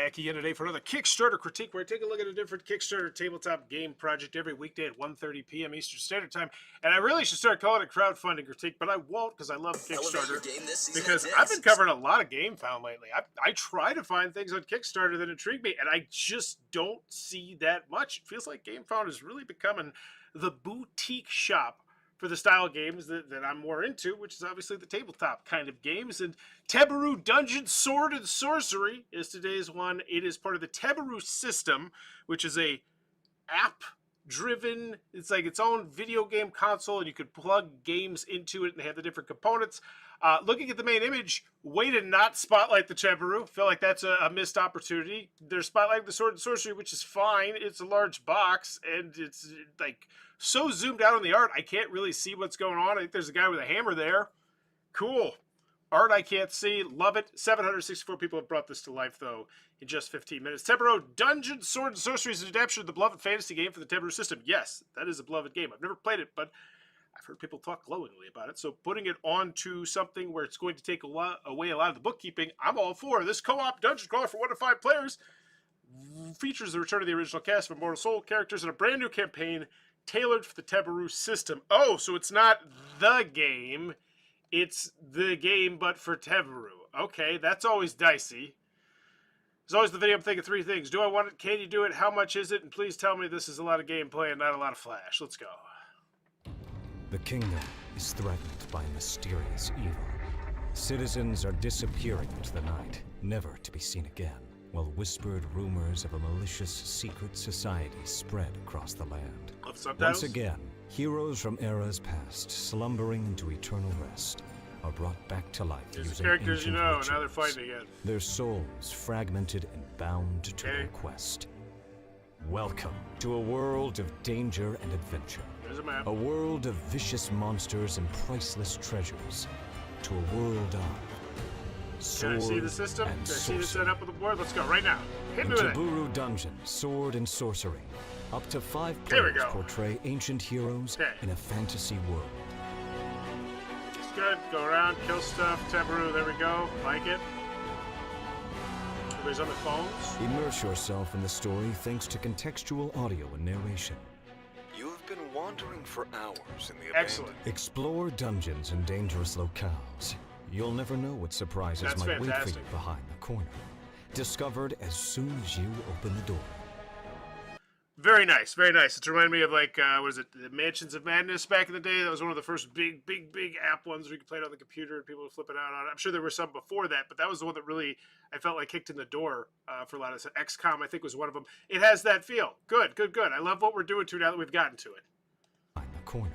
back again today for another Kickstarter critique where I take a look at a different Kickstarter tabletop game project every weekday at 1:30 p.m. Eastern Standard Time. And I really should start calling it crowdfunding critique, but I won't because I love Kickstarter. Because I've been covering a lot of GameFound lately. I try to find things on Kickstarter that intrigue me, and I just don't see that much. It feels like GameFound is really becoming the boutique shop for the style games that I'm more into, which is obviously the tabletop kind of games. And Teberu Dungeon Sword and Sorcery is today's one. It is part of the Teberu system, which is a app-driven, it's like its own video game console, and you could plug games into it, and they have the different components. Looking at the main image, way to not spotlight the Teberu. Feel like that's a missed opportunity. They're spotlighting the Sword and Sorcery, which is fine. It's a large box, and it's like so zoomed out on the art, I can't really see what's going on. I think there's a guy with a hammer there. Cool. Art I can't see. Love it. 764 people have brought this to life, though, in just 15 minutes. Teberu Dungeon Sword and Sorcery is an adaptation of the beloved fantasy game for the Teberu system. Yes, that is a beloved game. I've never played it, but I've heard people talk glowingly about it. So putting it onto something where it's going to take away a lot of the bookkeeping, I'm all for. This co-op dungeon crawler for 1 to 5 players features the return of the original cast of Immortal Soul characters and a brand new campaign tailored for the Teberu system. Oh, so it's not the game. It's the game, but for Teberu. Okay, that's always dicey. As always, the video, I'm thinking 3 things. Do I want it? Can you do it? How much is it? And please tell me this is a lot of gameplay and not a lot of flash. Let's go. The kingdom is threatened by mysterious evil. Citizens are disappearing into the night, never to be seen again, while whispered rumors of a malicious secret society spread across the land. Once again, heroes from eras past, slumbering into eternal rest, are brought back to life using characters you know, rituals. now they're fighting again. Their souls fragmented and bound to their quest. Welcome to a world of danger and adventure. There's a map. A world of vicious monsters and priceless treasures. To a world of sword Can I see the system? and Can I see the sorcery. setup of the board? Let's go right now. Hit me with it. Teburu Dungeon, Sword and Sorcery. Up to 5 There we players go. portray ancient heroes Okay. in a fantasy world. It's good. Go around, kill stuff. Teberu, there we go. Like it. Everybody's on their phones. Immerse yourself in the story thanks to contextual audio and narration. You have been wandering for hours in the Excellent. Explore dungeons and dangerous locales. You'll never know what surprises That's might wait for fantastic. you behind the corner. Discovered as soon as you open the door. Very nice, very nice. It's reminded me of like, what is it, the Mansions of Madness back in the day? That was one of the first big app ones where you could play it on the computer and people would flip it out on it. I'm sure there were some before that, but that was the one that really, I felt like kicked in the door for a lot of stuff. XCOM, I think, was one of them. It has that feel. Good. I love what we're doing to it now that we've gotten to it. Behind the corner.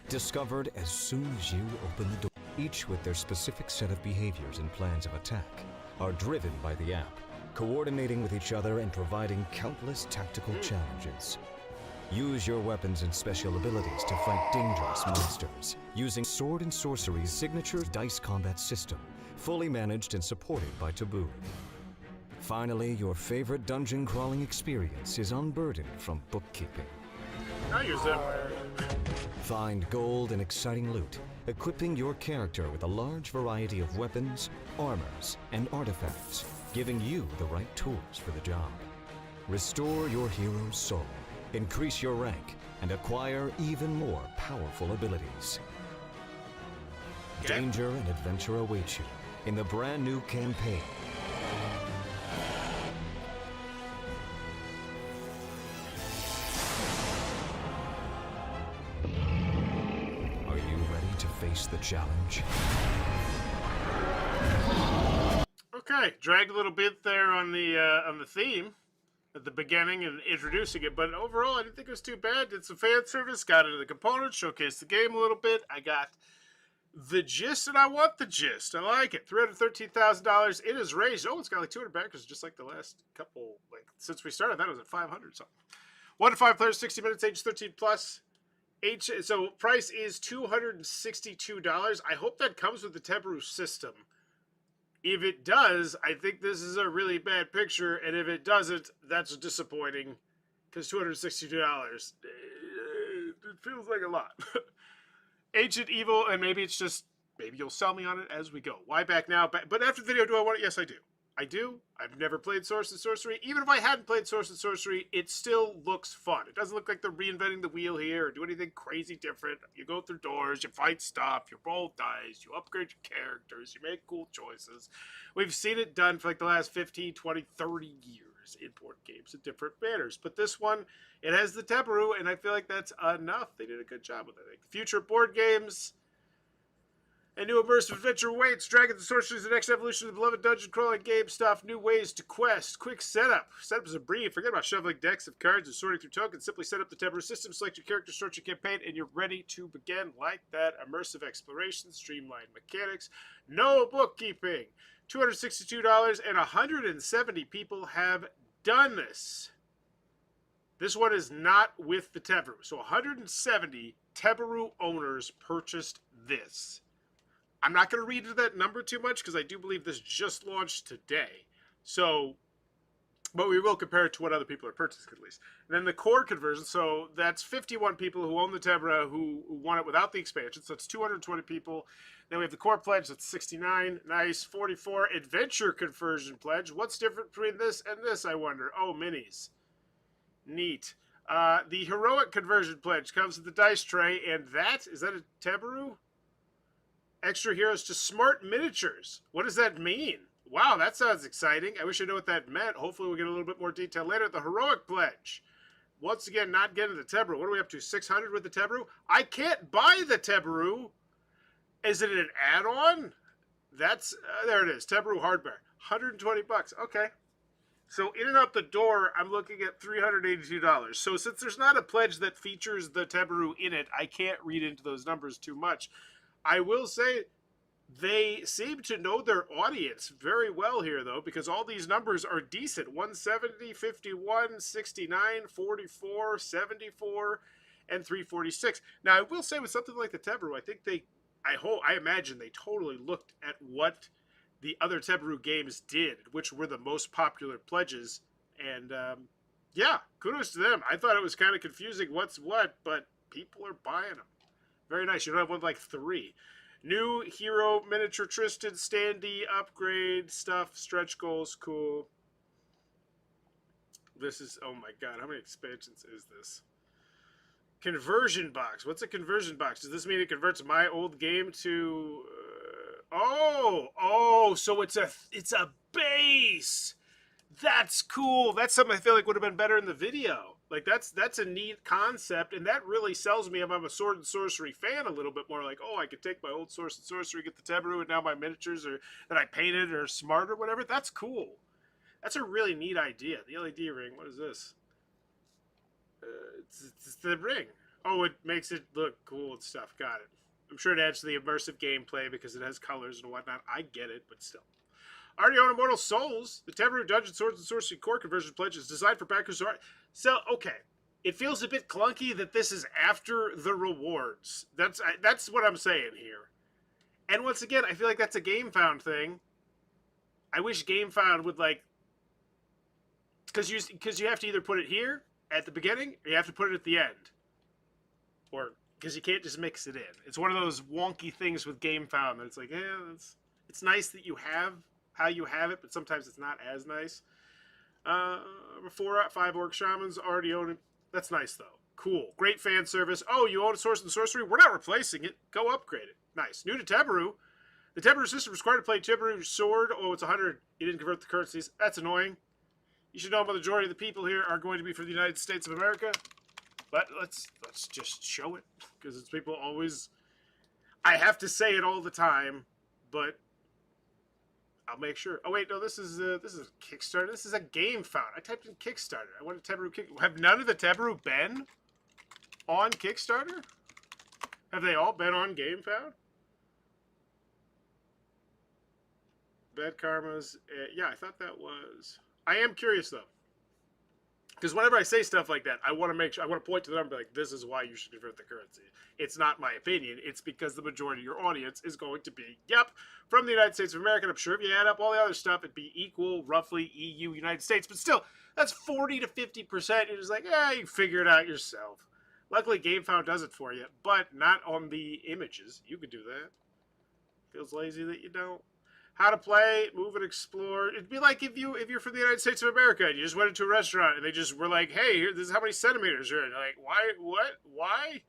Discovered as soon as you open the door. Each with their specific set of behaviors and plans of attack are driven by the app, coordinating with each other and providing countless tactical challenges. Use your weapons and special abilities to fight dangerous monsters, using Sword and Sorcery's signature dice combat system, fully managed and supported by Teburu. Finally, your favorite dungeon crawling experience is unburdened from bookkeeping. I'll use them. Find gold and exciting loot, equipping your character with a large variety of weapons, armors, and artifacts, giving you the right tools for the job. Restore your hero's soul, increase your rank, and acquire even more powerful abilities. Okay. Danger and adventure await you in the brand new campaign. Are you ready to face the challenge? Okay, dragged a little bit there on the theme at the beginning and introducing it, but overall I didn't think it was too bad. Did some fan service, got into the components, showcased the game a little bit. I got the gist, and I want the gist. I like it. $313,000. It is raised. Oh, it's got like 200 backers, just like the last couple. Like since we started, that was at 500 something. 1 to 5 players, 60 minutes, age 13 plus. So price is $262. I hope that comes with the Teberu system. If it does, I think this is a really bad picture, and if it doesn't, that's disappointing, because $262, it feels like a lot. Ancient Evil, and maybe it's just, maybe you'll sell me on it as we go. Why back now? But after the video, do I want it? Yes, I do. I do. I've never played Sword Sorcery. Even if I hadn't played Sword Sorcery, it still looks fun. It doesn't look like they're reinventing the wheel here or do anything crazy different. You go through doors, you fight stuff, you roll dice, you upgrade your characters, you make cool choices. We've seen it done for like the last 15, 20, 30 years in board games in different manners. But this one, it has the Teberu, and I feel like that's enough. They did a good job with it. Like future board games... And new immersive adventure awaits. Dragons and Sorcery is the next evolution of the beloved dungeon crawling game stuff. New ways to quest. Quick setup. Setup is a breeze. Forget about shoveling decks of cards and sorting through tokens. Simply set up the Teberu system, select your character, start your campaign, and you're ready to begin. Like that. Immersive exploration, streamlined mechanics, no bookkeeping. $262 and 170 people have done this. This one is not with the Teberu. So 170 Teberu owners purchased this. I'm not going to read into that number too much because I do believe this just launched today. So, but we will compare it to what other people are purchasing at least. And then the core conversion, so that's 51 people who own the Teberu who want it without the expansion. So it's 220 people. Then we have the core pledge, that's 69. Nice. 44 adventure conversion pledge. What's different between this and this, I wonder? Oh, minis. Neat. The heroic conversion pledge comes with the dice tray, and that, is that a Teberu? Extra heroes to smart miniatures. What does that mean? Wow, that sounds exciting. I wish I knew what that meant. Hopefully we'll get a little bit more detail later. The heroic pledge. Once again, not getting the Teberu. What are we up to? 600 with the Teberu? I can't buy the Teberu. Is it an add-on? That's, there it is. Teberu hardware. 120 bucks. Okay. So in and out the door, I'm looking at $382. So since there's not a pledge that features the Teberu in it, I can't read into those numbers too much. I will say they seem to know their audience very well here, though, because all these numbers are decent. 170, 51, 69, 44, 74, and 346. Now, I will say with something like the Teberu, I think I imagine they totally looked at what the other Teberu games did, which were the most popular pledges. And, yeah, kudos to them. I thought it was kind of confusing what's what, but people are buying them. Very nice. You don't have one like 3. New hero miniature Tristan, standee, upgrade stuff, stretch goals, cool. This is, oh my god, how many expansions is this? Conversion box. What's a conversion box? Does this mean it converts my old game to... so it's a base. That's cool. That's something I feel like would have been better in the video. Like, that's a neat concept, and that really sells me if I'm a Sword and Sorcery fan a little bit more. Like, oh, I could take my old Sword and Sorcery, get the Teberu, and now my miniatures that I painted are smart or whatever. That's cool. That's a really neat idea. The LED ring, what is this? It's the ring. Oh, it makes it look cool and stuff. Got it. I'm sure it adds to the immersive gameplay because it has colors and whatnot. I get it, but still. Already own Immortal Souls. The Teberu Dungeon Swords and Sorcery Core Conversion Pledge is designed for backers. So, okay. It feels a bit clunky that this is after the rewards. That's what I'm saying here. And once again, I feel like that's a GameFound thing. I wish GameFound would, like... Because you have to either put it here, at the beginning, or you have to put it at the end. Or... Because you can't just mix it in. It's one of those wonky things with GameFound that it's like, yeah, it's nice that you have how you have it, but sometimes it's not as nice. 4 out 5 Orc Shamans already own it. That's nice, though. Cool. Great fan service. Oh, you own a Sword and Sorcery? We're not replacing it. Go upgrade it. Nice. New to Teberu. The Teberu system is required to play Teberu Sword. Oh, it's 100. You didn't convert the currencies. That's annoying. You should know the majority of the people here are going to be from the United States of America. But let's just show it. Because it's people always... I have to say it all the time, but... I'll make sure. Oh wait, no, this is Kickstarter. This is a GameFound. I typed in Kickstarter. I want a Teberu Have none of the Teberu been on Kickstarter? Have they all been on GameFound? Bad Karmas. Yeah, I thought that was... I am curious though. Because whenever I say stuff like that, I want to make sure, I want to point to the number like, this is why you should convert the currency. It's not my opinion. It's because the majority of your audience is going to be, yep, from the United States of America. And I'm sure if you add up all the other stuff, it'd be equal, roughly, EU, United States. But still, that's 40 to 50%. You're just like, you figure it out yourself. Luckily, GameFound does it for you, but not on the images. You could do that. Feels lazy that you don't. How to play, move and explore. It'd be like if you're from the United States of America and you just went into a restaurant and they just were like, "Hey, here, this is how many centimeters are in." You're like, "Why? What? Why?"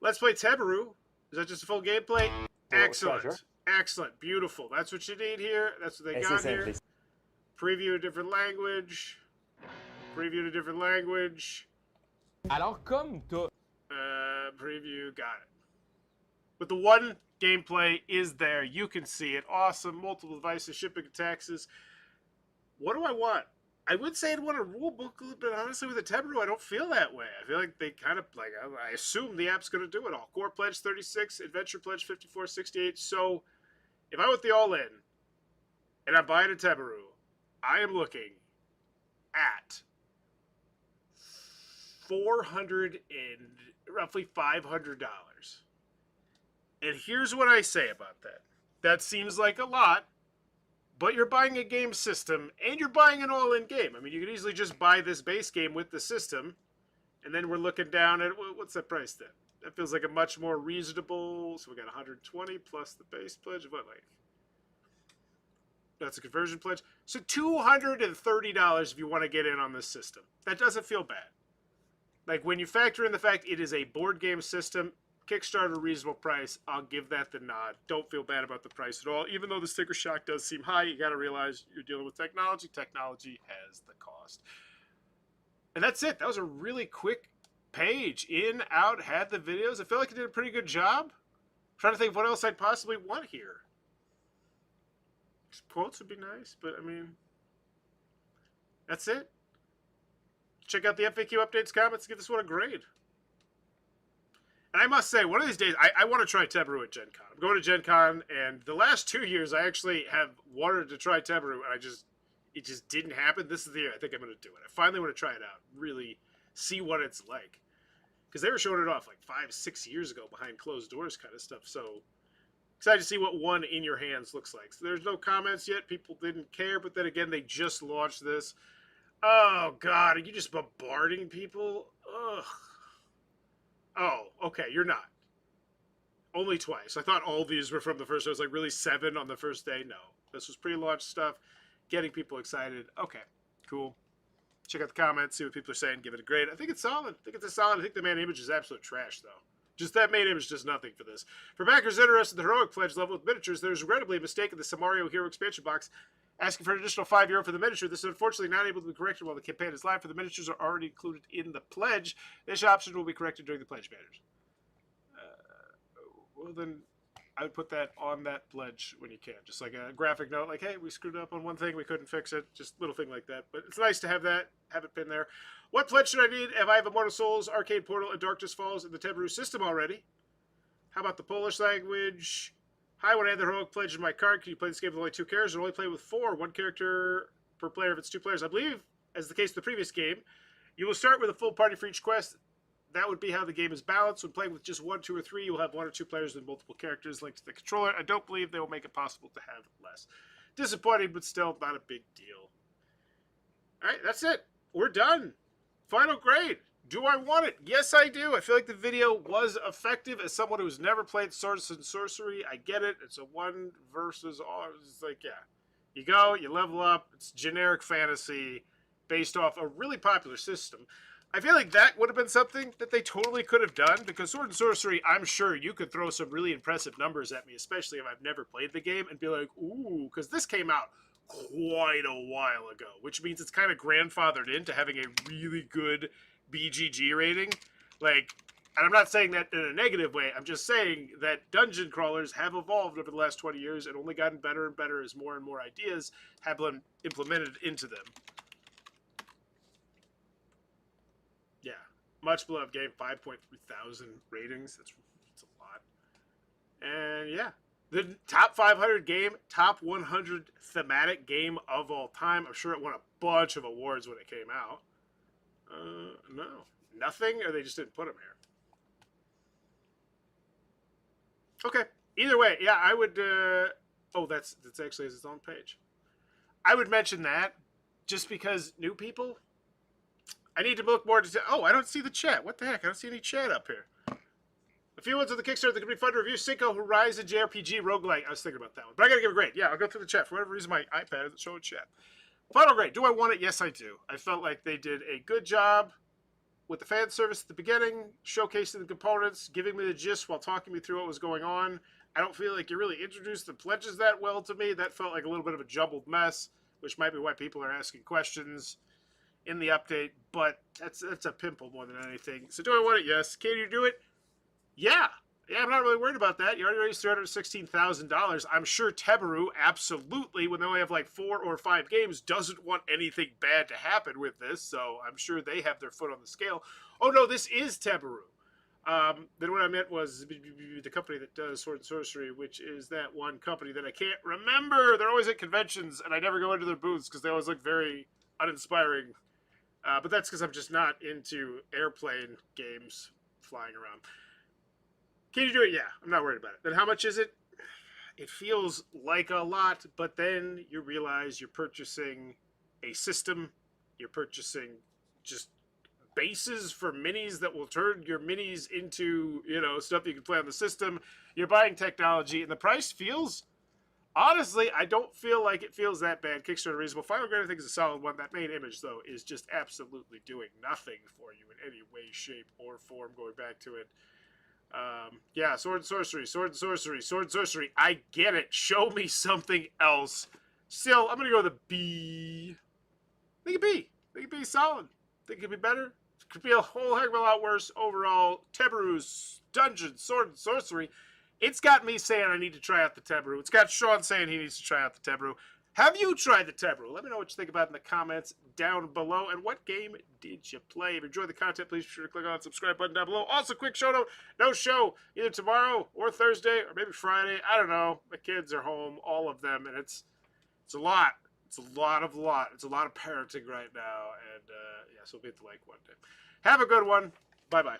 Let's play Teberu. Is that just a full gameplay? Excellent, excellent, beautiful. That's what you need here. That's what they got here. Preview a different language. Preview a different language. Alors comme toi. Preview, got it. But the one gameplay is there. You can see it. Awesome. Multiple devices, shipping and taxes. What do I want? I would say I'd want a rule book, but honestly, with the Teberu, I don't feel that way. I feel like they kind of, like, I assume the app's going to do it all. Core Pledge 36, Adventure Pledge 54.68. So, if I want the all-in, and I'm buying a Teberu, I am looking at roughly $500. And here's what I say about that. That seems like a lot, but you're buying a game system, and you're buying an all-in game. I mean, you could easily just buy this base game with the system, and then we're looking down at, what's that price then? That feels like a much more reasonable, so we got 120 plus the base pledge of what, like, that's a conversion pledge. So $230 if you want to get in on this system. That doesn't feel bad. Like, when you factor in the fact it is a board game system, Kickstarter reasonable price, I'll give that the nod. Don't feel bad about the price at all. Even though the sticker shock does seem high, you got to realize you're dealing with technology. Technology has the cost. And that's it. That was a really quick page. In, out, had the videos. I feel like I did a pretty good job. I'm trying to think of what else I'd possibly want here. Quotes would be nice, but I mean, that's it. Check out the FAQ updates, comments, give this one a grade. And I must say, one of these days, I want to try Teberu at Gen Con. I'm going to Gen Con, and the last 2 years, I actually have wanted to try Teberu, and it just didn't happen. This is the year I think I'm going to do it. I finally want to try it out, really see what it's like. Because they were showing it off like 5-6 years ago behind closed doors kind of stuff. So excited to see what one in your hands looks like. So there's no comments yet. People didn't care, but then again, they just launched this. Oh, God, are you just bombarding people? Ugh. Oh, okay, you're not. Only twice. I thought all these were from the first. I was like, really 7 on the first day? No. This was pre-launch stuff, getting people excited. Okay, cool. Check out the comments, see what people are saying, give it a grade. I think it's solid. I think it's a solid. I think the main image is absolute trash, though. Just that main image does nothing for this. For backers interested in the Heroic Pledge level with miniatures, there's regrettably a mistake in the Samario Hero expansion box asking for an additional €5 for the miniature. This is unfortunately not able to be corrected while the campaign is live, for the miniatures are already included in the pledge. This option will be corrected during the pledge banners. Well, then I would put that on that pledge when you can. Just like a graphic note, like, hey, we screwed up on one thing, we couldn't fix it. Just little thing like that. But it's nice to have that, have it pinned there. What pledge should I need if I have Immortal Souls, Arcade Portal, and Darkness Falls in the Teberu system already? How about the Polish language? Hi, when I had the Heroic Pledge in my card, can you play this game with only 2 characters or only play with 4? 1 character per player if it's 2 players. I believe, as the case of the previous game, you will start with a full party for each quest. That would be how the game is balanced. When playing with just 1, 2, or 3, you'll have 1 or 2 players with multiple characters linked to the controller. I don't believe they will make it possible to have less. Disappointing, but still not a big deal. All right, that's it. We're done. Final grade. Do I want it? Yes, I do. I feel like the video was effective. As someone who's never played Sword Sorcery, I get it. It's a 1 versus all. It's like, yeah. You go, you level up. It's generic fantasy based off a really popular system. I feel like that would have been something that they totally could have done, because Sword and Sorcery, I'm sure you could throw some really impressive numbers at me, especially if I've never played the game, and be like, ooh, because this came out quite a while ago, which means it's kind of grandfathered into having a really good BGG rating. Like, and I'm not saying that in a negative way, I'm just saying that dungeon crawlers have evolved over the last 20 years and only gotten better and better as more and more ideas have been implemented into them. Yeah, much beloved game, 5.3 thousand ratings. That's a lot. And yeah, the top 500 game, top 100 thematic game of all time. I'm sure it won a bunch of awards when it came out. No, nothing, or they just didn't put them here. Okay, either way, yeah, I would. Oh, that's actually its own page. I would mention that just because new people. I need to look more. Oh, I don't see the chat. What the heck? I don't see any chat up here. A few ones on the Kickstarter that could be fun to review. Cinco Horizon JRPG roguelike. I was thinking about that one. But I gotta give a grade. Yeah, I'll go through the chat. For whatever reason, my iPad isn't showing chat. Final grade. Do I want it? Yes, I do. I felt like they did a good job with the fan service at the beginning, showcasing the components, giving me the gist while talking me through what was going on. I don't feel like you really introduced the pledges that well to me. That felt like a little bit of a jumbled mess, which might be why people are asking questions in the update. But that's a pimple more than anything. So do I want it? Yes. Can you do it? Yeah. Yeah, I'm not really worried about that. You already raised $316,000. I'm sure Teberu absolutely, when they only have like 4 or 5 games, doesn't want anything bad to happen with this. So I'm sure they have their foot on the scale. Oh no, this is Teberu. Then what I meant was the company that does Sword Sorcery, which is that one company that I can't remember. They're always at conventions, and I never go into their booths because they always look very uninspiring. But that's because I'm just not into airplane games flying around. Can you do it? Yeah, I'm not worried about it. Then how much is it? It feels like a lot, but then you realize you're purchasing a system. You're purchasing just bases for minis that will turn your minis into, stuff you can play on the system. You're buying technology, and the price feels, honestly, I don't feel like it feels that bad. Kickstarter reasonable. Final grade, I think, is a solid one. That main image, though, is just absolutely doing nothing for you in any way, shape, or form. Going back to it. Yeah, Sword Sorcery, Sword Sorcery, Sword Sorcery. I get it. Show me something else. Still, I'm going to go with a B. I think a B. I think a B is solid. I think it could be better. It could be a whole heck of a lot worse overall. Teberu's Dungeon, Sword Sorcery. It's got me saying I need to try out the Teberu. It's got Sean saying he needs to try out the Teberu. Have you tried the Teberu? Let me know what you think about it in the comments down below. And what game did you play? If you enjoyed the content, please be sure to click on the subscribe button down below. Also, quick shout out, no show either tomorrow or Thursday or maybe Friday. I don't know. The kids are home, all of them, and it's a lot. It's a lot. It's a lot of parenting right now. And, yeah, so we'll be at the lake one day. Have a good one. Bye-bye.